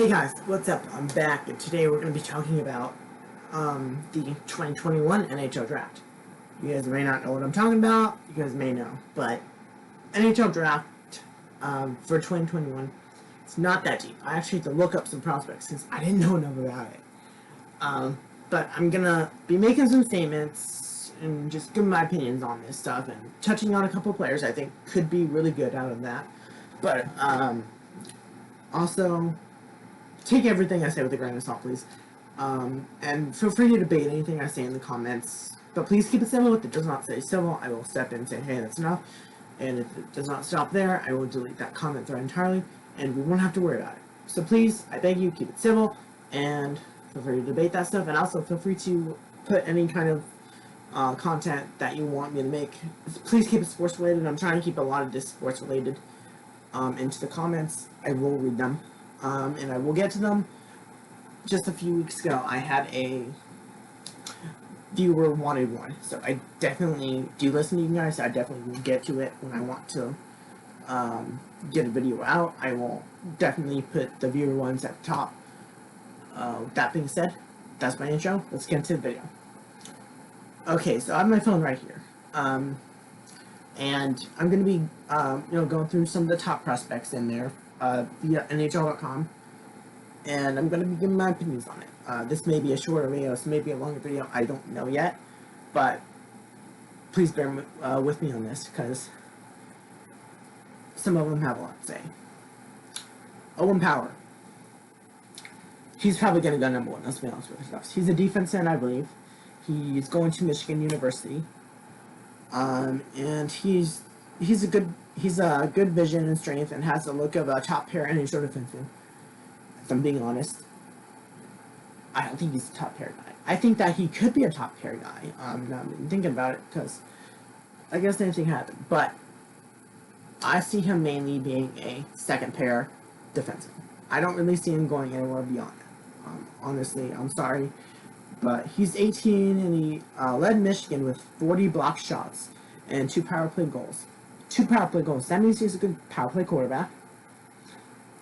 Hey guys, what's up? I'm back, and today we're going to be talking about the 2021 NHL Draft. You guys may not know what I'm talking about, you guys may know, but NHL Draft for 2021, it's not that deep. I actually had to look up some prospects since I didn't know enough about it. But I'm going to be making some statements and just giving my opinions on this stuff and touching on a couple players I think could be really good out of that. But also, take everything I say with a grain of salt, please. And feel free to debate anything I say in the comments. But please keep it civil. If it does not say civil, I will step in and say, hey, that's enough. And if it does not stop there, I will delete that comment thread entirely, and we won't have to worry about it. So please, I beg you, keep it civil, and feel free to debate that stuff. And also feel free to put any kind of content that you want me to make. Please keep it sports related. I'm trying to keep a lot of this sports related into the comments. I will read them. And I will get to them. Just a few weeks ago, I had a viewer wanted one, so I definitely do listen to you guys. I definitely will get to it when I want to get a video out. I will definitely put the viewer ones at the top. That being said, that's my intro. Let's get into the video. Okay, so I have my phone right here, and I'm going to be going through some of the top prospects in there via NHL.com, and I'm going to be giving my opinions on it. This may be a shorter video, this may be a longer video, I don't know yet, but please bear with me on this, because some of them have a lot to say. Owen Power. He's probably going to go number one, let's be honest with ourselves. He's a defenseman, I believe. He's going to Michigan University, and he's a good vision and strength, and has the look of a top pair NHL defenseman. If I'm being honest, I don't think he's a top pair guy. I think that he could be a top pair guy. Now I'm thinking about it, because I guess anything happened. But I see him mainly being a second pair defenseman. I don't really see him going anywhere beyond that. Honestly, I'm sorry, but he's 18, and he led Michigan with 40 blocked shots and 2 power play goals. 2 power play goals. That means he's a good power play quarterback.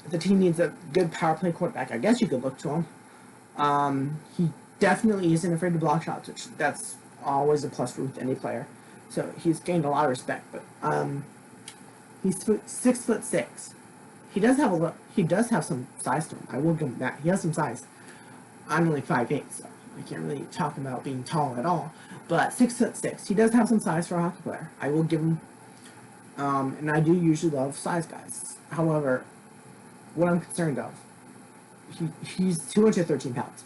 If the team needs a good power play quarterback, I guess you could look to him. He definitely isn't afraid to block shots, which that's always a plus with any player. So he's gained a lot of respect. But he's 6'6". He does have some size to him. I will give him that. He has some size. I'm only 5'8", so I can't really talk about being tall at all. But 6'6". He does have some size for a hockey player. I will give him. And I do usually love size guys. However, what I'm concerned of, he's 213 pounds.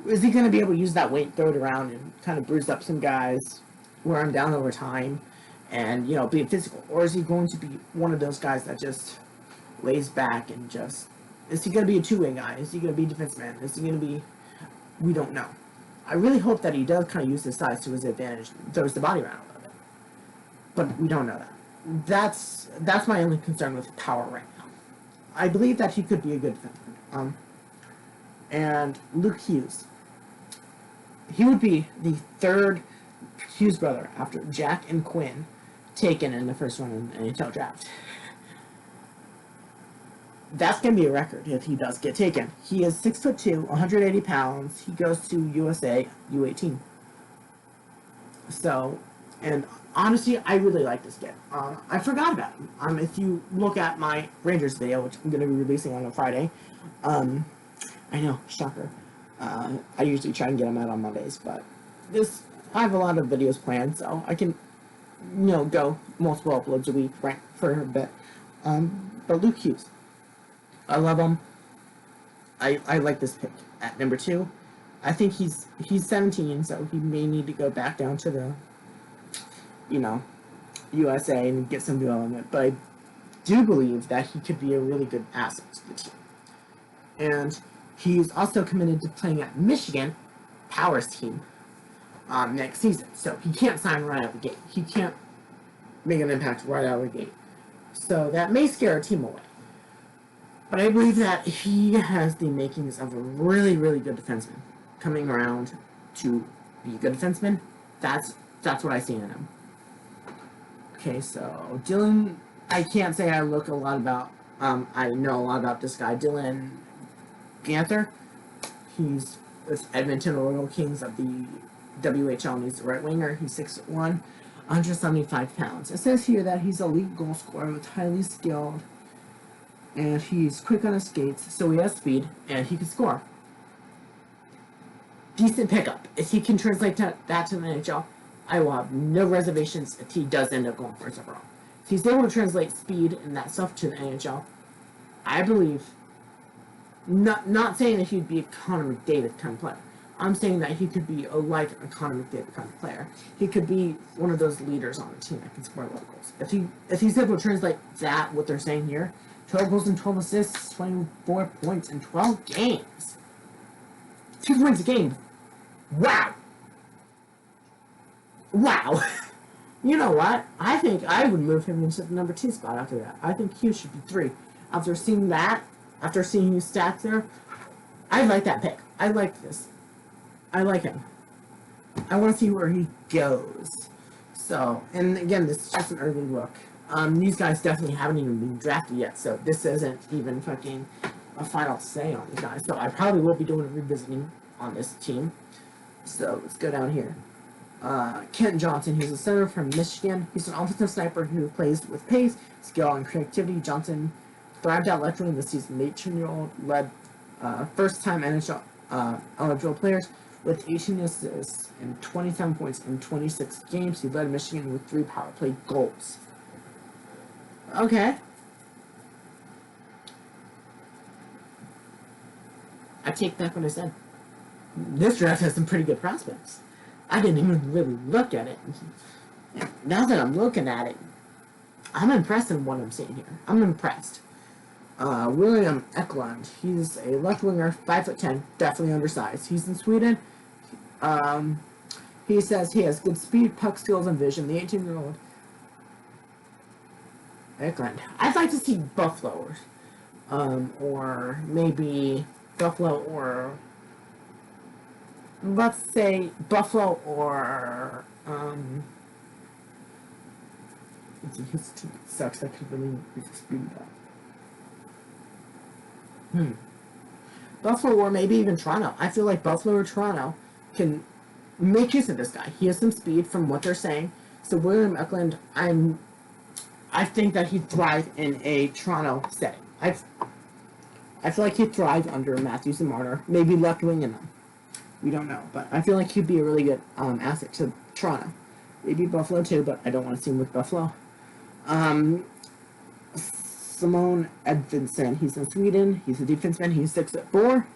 Is he going to be able to use that weight, throw it around, and kind of bruise up some guys, wear him down over time, and, be physical? Or is he going to be one of those guys that just lays back and just... Is he going to be a two-way guy? Is he going to be a defenseman? Is he going to be... We don't know. I really hope that he does kind of use his size to his advantage and throws the body around a little bit. But we don't know that. That's my only concern with Power right now. I believe that he could be a good defenseman. And Luke Hughes. He would be the third Hughes brother after Jack and Quinn taken in the first round in the NHL Draft. That's going to be a record if he does get taken. He is 6'2", 180 pounds. He goes to USA U18. So, and honestly, I really like this kid. I forgot about him. If you look at my Rangers video, which I'm going to be releasing on a Friday, I know, shocker. I usually try and get them out on Mondays, but I have a lot of videos planned, so I can, go multiple uploads a week, right, for a bit. But Luke Hughes, I love him. I like this pick at number 2. I think he's 17, so he may need to go back down to the, USA and get some development. But I do believe that he could be a really good asset to the team. And he's also committed to playing at Michigan Power's team next season. So he can't sign right out of the gate. He can't make an impact right out of the gate. So that may scare our team away. But I believe that he has the makings of a really, really good defenseman. Coming around to be a good defenseman, that's what I see in him. Okay, so Dylan, I can't say I look a lot about I know a lot about this guy, Dylan Panther. He's with Edmonton Oil Kings of the WHL, and he's a right winger. He's 6'1", 175 pounds. It says here that he's a league goal scorer with highly skilled, and he's quick on his skates, so he has speed, and he can score. Decent pickup. If he can translate that to the NHL, I will have no reservations if he does end up going first overall. If he's able to translate speed and that stuff to the NHL, I believe, not saying that he'd be a Connor McDavid kind of player. I'm saying that he could be a Connor McDavid kind of player. He could be one of those leaders on the team that can score a lot of goals. If he's able to translate that, what they're saying here, 12 goals and 12 assists, 24 points in 12 games. 2 points a game. Wow. Wow. You know what? I think I would move him into the number 2 spot after that. I think Hughes should be 3. After seeing that, after seeing his stats there, I like that pick. I like this. I like him. I want to see where he goes. So, and again, this is just an early look. These guys definitely haven't even been drafted yet, so this isn't even fucking a final say on these guys. So I probably will be doing a revisiting on this team. So let's go down here. Kent Johnson, he's a center from Michigan. He's an offensive sniper who plays with pace, skill, and creativity. Johnson thrived at left wing this season. The 18-year-old led first-time NHL eligible players with 18 assists and 27 points in 26 games. He led Michigan with 3 power play goals. Okay. I take back what I said. This draft has some pretty good prospects. I didn't even really look at it. Now that I'm looking at it, I'm impressed in what I'm seeing here. I'm impressed. William Eklund. He's a left winger, 5'10", definitely undersized. He's in Sweden. He says he has good speed, puck skills, and vision. The 18-year-old Eklund. I'd like to see Buffalo, or maybe Buffalo, or let's say Buffalo, or his team sucks. I could really speed that. Buffalo, or maybe even Toronto. I feel like Buffalo or Toronto can make use of this guy. He has some speed from what they're saying. So William Eklund, I think that he'd thrive in a Toronto setting. I feel like he'd thrive under Matthews and Marner, maybe left wing in them. We don't know, but I feel like he'd be a really good asset to Toronto. Maybe Buffalo too, but I don't want to see him with Buffalo. Simone Edvinsson, he's in Sweden. He's a defenseman. He's 6'4",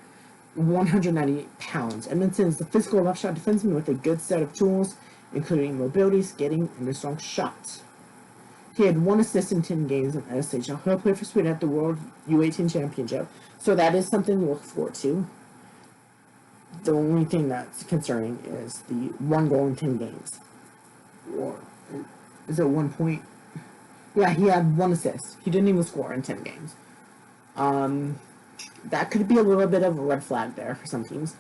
198 pounds. Edvinsson is a physical left shot defenseman with a good set of tools, including mobility, skating, and a strong shot. He had 1 assist in 10 games in SHL. He'll play for Sweden at the World U18 Championship, so that is something to look forward to. The only thing that's concerning is the 1 goal in 10 games. Or is it 1 point? Yeah, he had 1 assist. He didn't even score in 10 games. That could be a little bit of a red flag there for some teams.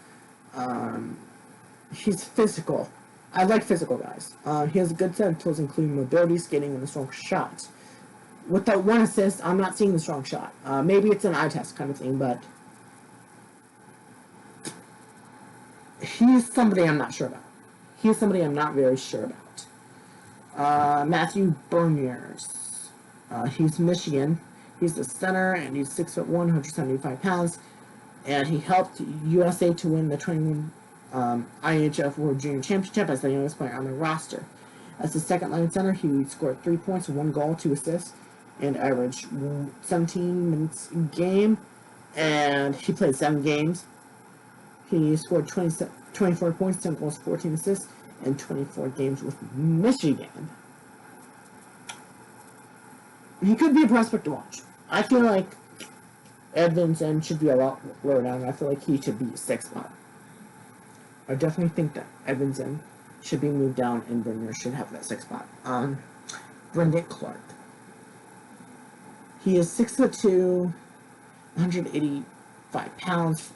He's physical. I like physical guys. He has a good set of tools, including mobility, skating, and a strong shot. With that 1 assist, I'm not seeing the strong shot. Maybe it's an eye test kind of thing, but he's somebody I'm not sure about. He's somebody I'm not very sure about. Matthew Berniers. He's Michigan. He's the center, and he's 6'1", 175 pounds. And he helped USA to win the 21 IHF World Junior Championship as the youngest player on the roster. As the second-line center, he scored 3 points, 1 goal, 2 assists, and averaged 17 minutes a game. And he played 7 games. He scored 24 points, 10 goals, 14 assists, and 24 games with Michigan. He could be a prospect to watch. I feel like Edvinsson should be a lot lower down. I feel like he should be 6th spot. I definitely think that Edvinsson should be moved down and Bernier should have that 6th spot. Brendan Clark. He is 6'2", 185 pounds.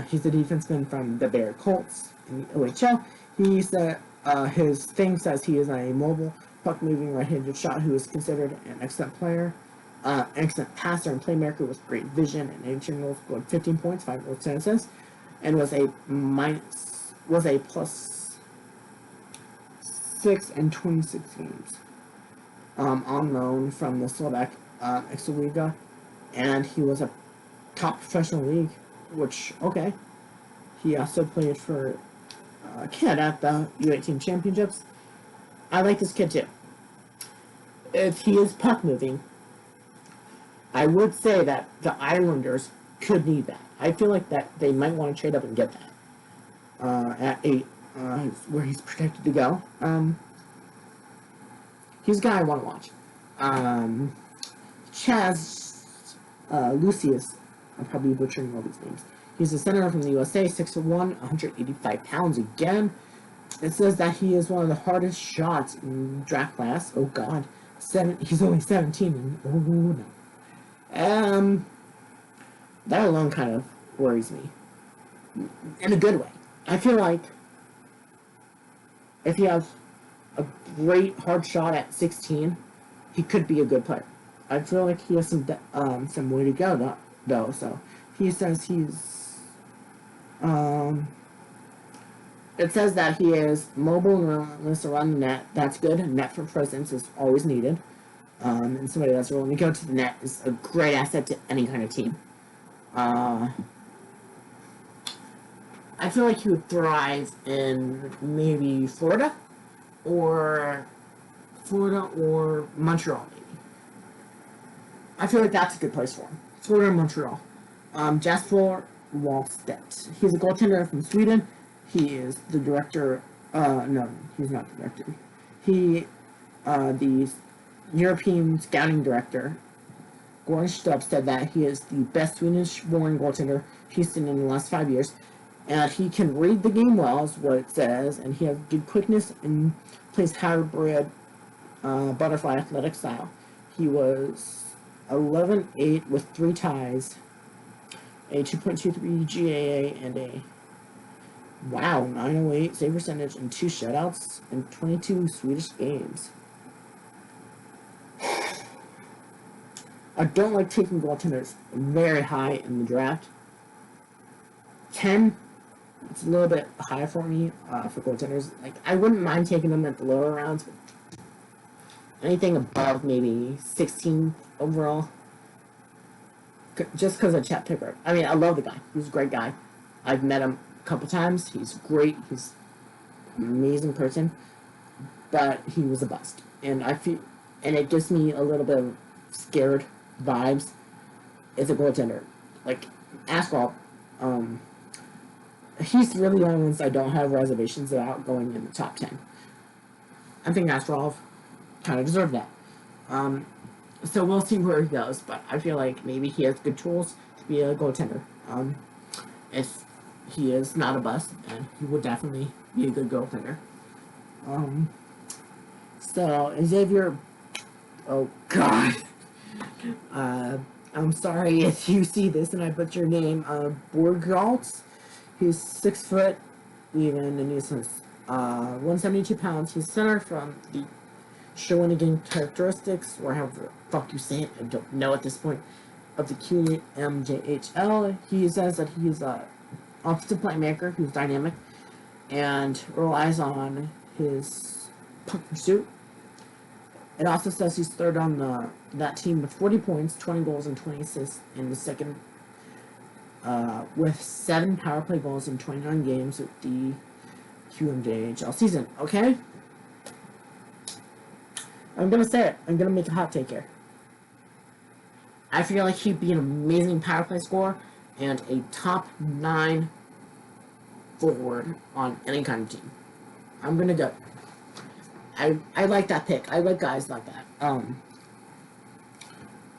He's a defenseman from the Bear Colts in the OHL. His thing says he is a mobile, puck-moving, right-handed shot who is considered an excellent player. excellent passer and playmaker with great vision and 18 goals, scored 15 points, 5 goals, 10 assists, and was a plus 6 in 26 games. On loan from the Slovak Extraliga, and he was a top professional league, which, okay. He also played for Canada at the U18 Championships. I like this kid too. If he is puck moving, I would say that the Islanders could need that. I feel like that they might want to trade up and get that at 8, where he's projected to go. He's a guy I want to watch. Chaz Lucius, I'm probably butchering all these names. He's a center from the USA, 6'1", 185 pounds again. It says that he is one of the hardest shots in draft class. Oh God, he's only 17. And, oh no. That alone kind of worries me, in a good way. I feel like if he has a great hard shot at 16, he could be a good player. I feel like he has some way to go though. So he says he's. It says that he is mobile and relentless around the net. That's good. Net for presence is always needed. And somebody that's willing to go to the net is a great asset to any kind of team. I feel like he would thrive in maybe Florida or Montreal, maybe. I feel like that's a good place for him. Florida or Montreal. Jasper Walstadt. He's a goaltender from Sweden. He is the director. No, he's not the director. The European scouting director, Goran Stubb, said that he is the best Swedish-born goaltender he's seen in the last 5 years. And he can read the game well, is what it says, and he has good quickness and plays hybrid butterfly athletic style. He was 11-8 with 3 ties, a 2.23 GAA, and a 908 save percentage, and 2 shutouts in 22 Swedish games. I don't like taking goaltenders very high in the draft. 10, it's a little bit high for me for goaltenders. Like, I wouldn't mind taking them at the lower rounds, but anything above maybe 16 overall, just because of Chet Pickard. I mean, I love the guy. He's a great guy. I've met him a couple times. He's great. He's an amazing person, but he was a bust, and it gives me a little bit of scared vibes as a goaltender. Like Asphalt, he's really the only ones I don't have reservations about going in the top 10. I think Ashraf kind of deserved that. So we'll see where he goes, but I feel like maybe he has good tools to be a goaltender. If he is not a bust, then he would definitely be a good goaltender. So Xavier, oh God, I'm sorry if you see this and I butcher your name. Borgaltz. He's 6 foot even, and he's 172 pounds. He's center from the Shawinigan Characteristics, or however the fuck you say it, I don't know at this point, of the QMJHL. He says that he's an offensive playmaker who's dynamic and relies on his puck pursuit. It also says he's third on that team with 40 points, 20 goals, and 20 assists in the second, with 7 power play goals in 29 games with the QMJHL season. Okay? I'm gonna say it. I'm gonna make a hot take here. I feel like he'd be an amazing power play scorer and a top 9 forward on any kind of team. I'm gonna go. I like that pick. I like guys like that.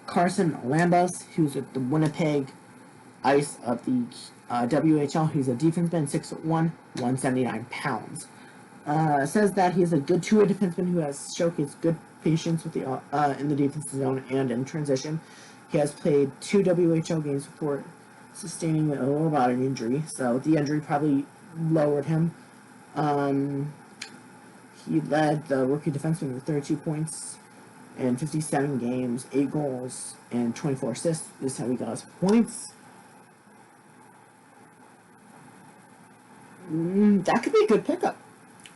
Carson Lambus, who's at the Winnipeg Ice of the WHL. He's a defenseman, 6'1", 179 pounds. Says that he's a good two-way defenseman who has showcased good patience with the in the defensive zone and in transition. He has played 2 WHL games before sustaining a lower body injury, so the injury probably lowered him. He led the rookie defenseman with 32 points in 57 games, 8 goals, and 24 assists. This is how he got his points. That could be a good pickup.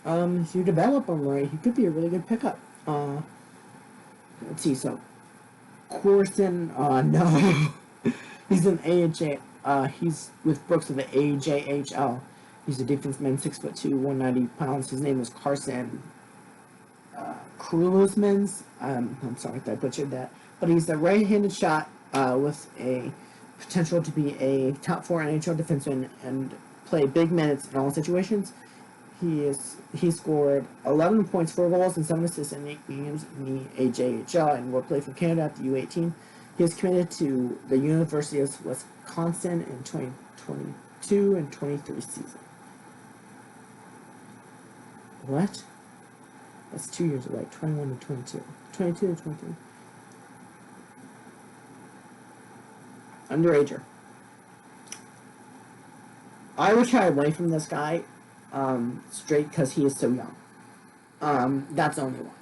If you develop him right, he could be a really good pickup. Let's see, so Carson, no. He's an AHA, he's with Brooks of the AJHL. He's a defenseman, 6'2", 190 pounds. His name is Carson Lambus. I'm sorry if I butchered that. But he's a right-handed shot with a potential to be a top 4 NHL defenseman and play big minutes in all situations. He scored 11 points, 4 goals, and 7 assists in 8 games in the AJHL and will play for Canada at the U18. He is committed to the University of Wisconsin in 2022 and 23 season. What? That's 2 years away. 21 to 22. 22 to 23. Underager. I would try away from this guy straight because he is so young. That's the only one.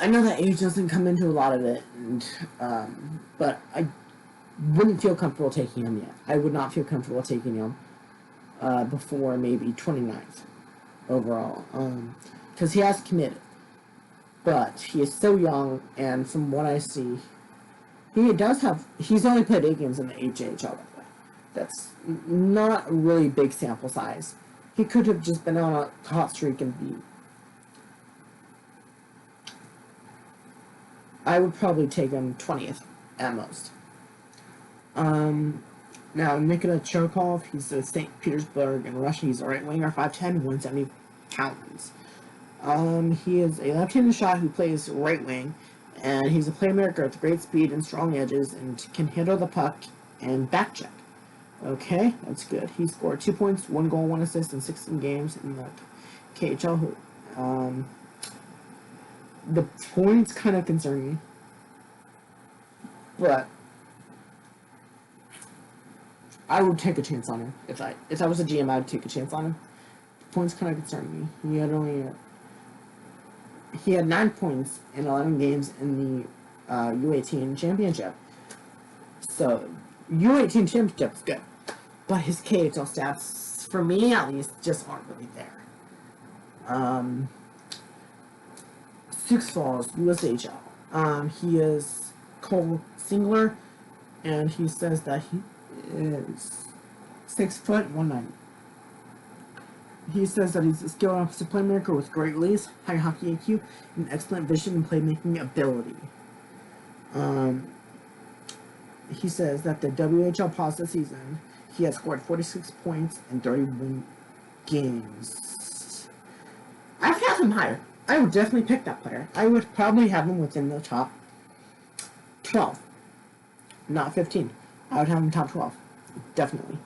I know that age doesn't come into a lot of it, but I wouldn't feel comfortable taking him yet. I would not feel comfortable taking him before maybe 29th overall, because he has committed. But he is so young, and from what I see, he's only played 8 games in the HHL, by the way. That's not a really big sample size. He could have just been on a hot streak and be... I would probably take him 20th at most. Now, Nikita Cherkov, he's a St. Petersburg in Russia. He's a right winger, 5'10", 170 pounds. He is a left-handed shot who plays right wing, and he's a playmaker with great speed and strong edges and can handle the puck and back check. Okay, that's good. He scored 2 points, 1 goal, 1 assist in 16 games in the KHL. The points kind of concern me, but I would take a chance on him. If I was a GM, I would take a chance on him. The points kind of concern me. He had 9 points in 11 games in the U18 championship. So U18 championship is good, but his KHL stats, for me at least, just aren't really there. 6 Falls, USHL. He is Cole Singler, and he says that he is 6 foot 190. He says that he's a skilled offensive playmaker with great release, high hockey IQ, and excellent vision and playmaking ability. He says that the WHL pause this season, he has scored 46 points in 31 games. I would have him higher. I would definitely pick that player. I would probably have him within the top 12. Not 15. I would have him top 12. Definitely.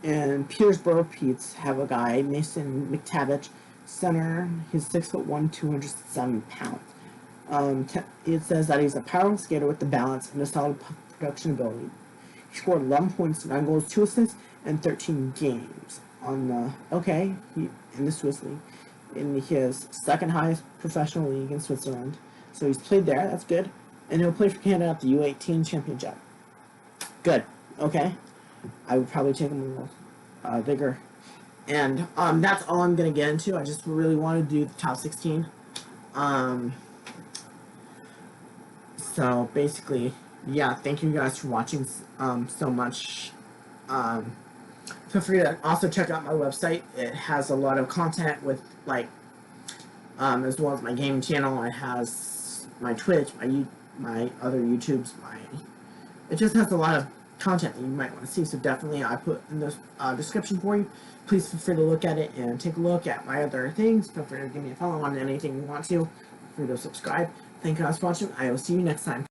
In Petersburg, Pete's have a guy, Mason McTavish, center. He's 6'1", 207 pounds. It says that he's a powerful skater with the balance and a solid production ability. He scored 11 points, 9 goals, 2 assists, and 13 games on the in the Swiss league, in his second highest professional league in Switzerland. So he's played there. That's good, and he'll play for Canada at the U18 championship. Good. Okay. I would probably take him a little bigger. And that's all I'm going to get into. I just really want to do the top 16. So basically, yeah, thank you guys for watching so much. Feel free to also check out my website. It has a lot of content with, like, as well as my gaming channel. It has my Twitch, my other YouTubes, it just has a lot of content that you might want to see, so definitely I put in the description for you. Please feel free to look at it and take a look at my other things. Feel free to give me a follow on anything you want to. Feel free to subscribe. Thank you guys for watching. I will see you next time.